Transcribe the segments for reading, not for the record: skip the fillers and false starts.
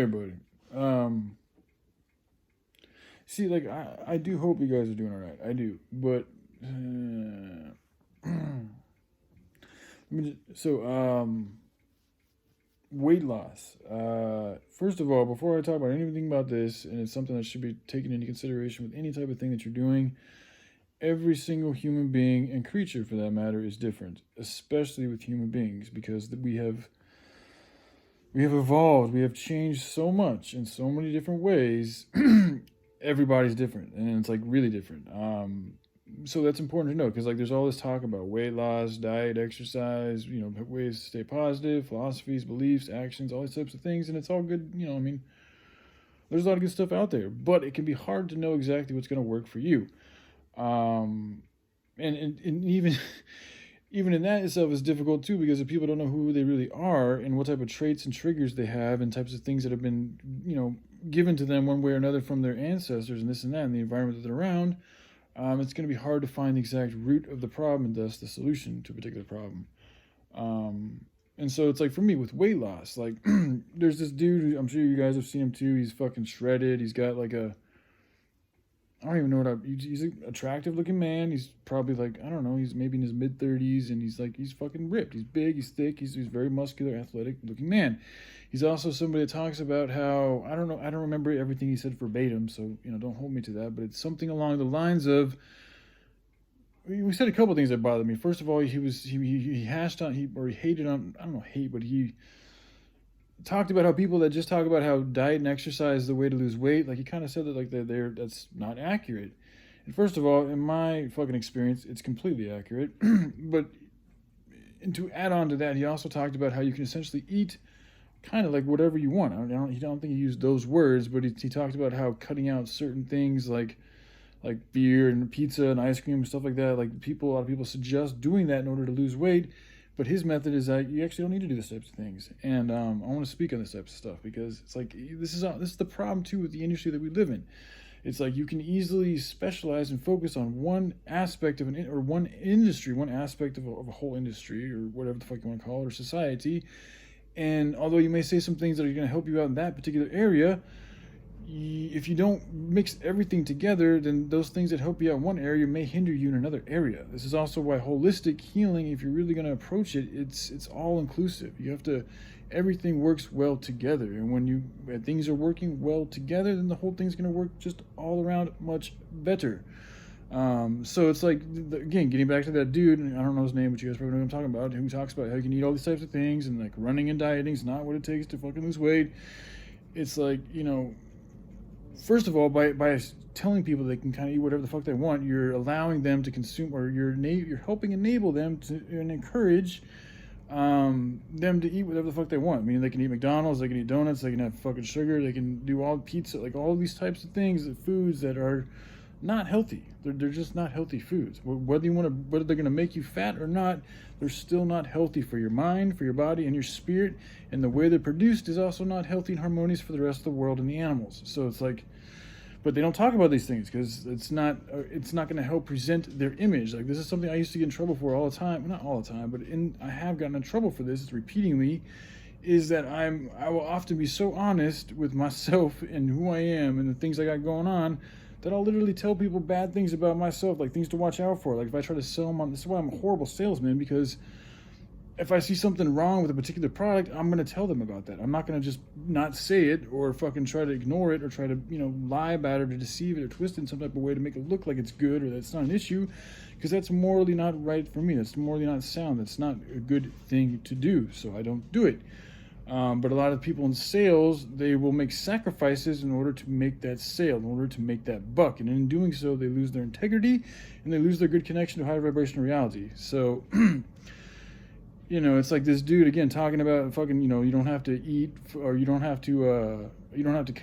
everybody. See, like, I do hope you guys are doing all right. I do, but weight loss. First of all, before I talk about anything about this, and it's something that should be taken into consideration with any type of thing that you're doing, every single human being and creature, for that matter, is different, especially with human beings, because we have evolved, we have changed so much in so many different ways. Everybody's different, and it's like really different. So that's important to know, because like there's all this talk about weight loss, diet, exercise, ways to stay positive, philosophies, beliefs, actions, all these types of things, and it's all good. I mean, there's a lot of good stuff out there, but it can be hard to know exactly what's going to work for you. And even even in that itself is difficult too, because if people don't know who they really are and what type of traits and triggers they have and types of things that have been given to them one way or another from their ancestors and this and that and the environment that they're around, it's going to be hard to find the exact root of the problem and thus the solution to a particular problem. And so it's like for me with weight loss, like there's this dude who, I'm sure you guys have seen him too. He's fucking shredded. He's got like I don't even know he's an attractive looking man. He's probably like, I don't know, he's maybe in his mid 30s, and he's fucking ripped. He's big, he's thick, he's very muscular, athletic looking man. He's also somebody that talks about how, I don't remember everything he said verbatim, so, don't hold me to that, but it's something along the lines of, we said a couple of things that bothered me. First of all, he hashed on, he hated on, I don't know, hate, but he talked about how people that just talk about how diet and exercise is the way to lose weight, like he kind of said that like that's not accurate. And first of all, in my fucking experience, it's completely accurate. But and to add on to that, he also talked about how you can essentially eat kind of like whatever you want. I don't think he used those words, but he talked about how cutting out certain things like beer and pizza and ice cream and stuff like that, like a lot of people suggest doing that in order to lose weight. But his method is that you actually don't need to do these types of things. And I want to speak on this type of stuff because it's like this is the problem too with the industry that we live in. It's like you can easily specialize and focus on one aspect of one industry, one aspect of a whole industry or whatever the fuck you want to call it, or society. And although you may say some things that are going to help you out in that particular area, if you don't mix everything together, then those things that help you out in one area may hinder you in another area. This is also why holistic healing, if you're really going to approach it, it's all inclusive. You have to, everything works well together. And when things are working well together, then the whole thing's going to work just all around much better. So it's like, again, getting back to that dude, and I don't know his name, but you guys probably know what I'm talking about, who talks about how you can eat all these types of things and like running and dieting is not what it takes to fucking lose weight. It's like, first of all, by telling people they can kind of eat whatever the fuck they want, you're allowing them to consume, or you're helping enable them to and encourage them to eat whatever the fuck they want. I mean, they can eat McDonald's, they can eat donuts, they can have fucking sugar, they can do all pizza, like all these types of things, foods that are not healthy. They're just not healthy foods. Whether they're going to make you fat or not, they're still not healthy for your mind, for your body, and your spirit. And the way they're produced is also not healthy and harmonious for the rest of the world and the animals. So it's like, but they don't talk about these things because it's not going to help present their image. Like this is something I used to get in trouble for all the time. Well, not all the time, but I have gotten in trouble for this repeatedly. Is that I will often be so honest with myself and who I am and the things I got going on, that I'll literally tell people bad things about myself, like things to watch out for. Like if I try to sell them on, this is why I'm a horrible salesman, because if I see something wrong with a particular product, I'm going to tell them about that. I'm not going to just not say it or fucking try to ignore it or try to, lie about it or deceive it or twist it in some type of way to make it look like it's good or that it's not an issue, because that's morally not right for me. That's morally not sound. That's not a good thing to do, so I don't do it. But a lot of people in sales, they will make sacrifices in order to make that sale, in order to make that buck. And in doing so, they lose their integrity and they lose their good connection to higher vibrational reality. So, it's like this dude, again, talking about fucking, you don't have to eat or you don't have to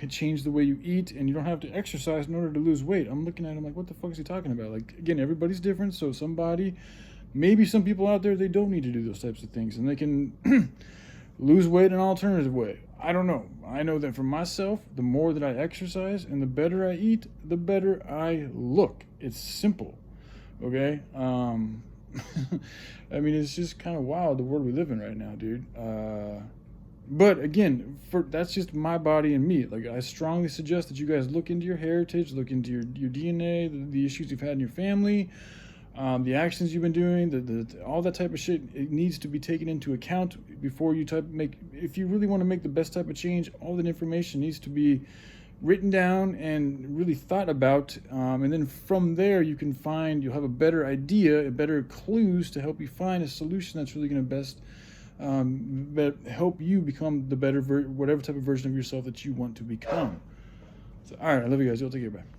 change the way you eat and you don't have to exercise in order to lose weight. I'm looking at him like, what the fuck is he talking about? Like, again, everybody's different. So maybe some people out there, they don't need to do those types of things and they can lose weight in an alternative way. I don't know. I know that for myself, the more that I exercise and the better I eat, the better I look. It's simple. Okay? I mean, it's just kind of wild, the world we live in right now, dude. But again, that's just my body and me. Like, I strongly suggest that you guys look into your heritage, look into your DNA, the issues you've had in your family, the actions you've been doing, all that type of shit. It needs to be taken into account before you make. If you really want to make the best type of change, all that information needs to be written down and really thought about, and then from there you'll have a better idea, a better clues to help you find a solution that's really going to best help you become the better whatever type of version of yourself that you want to become. So, all right, I love you guys. You'll take care. Bye.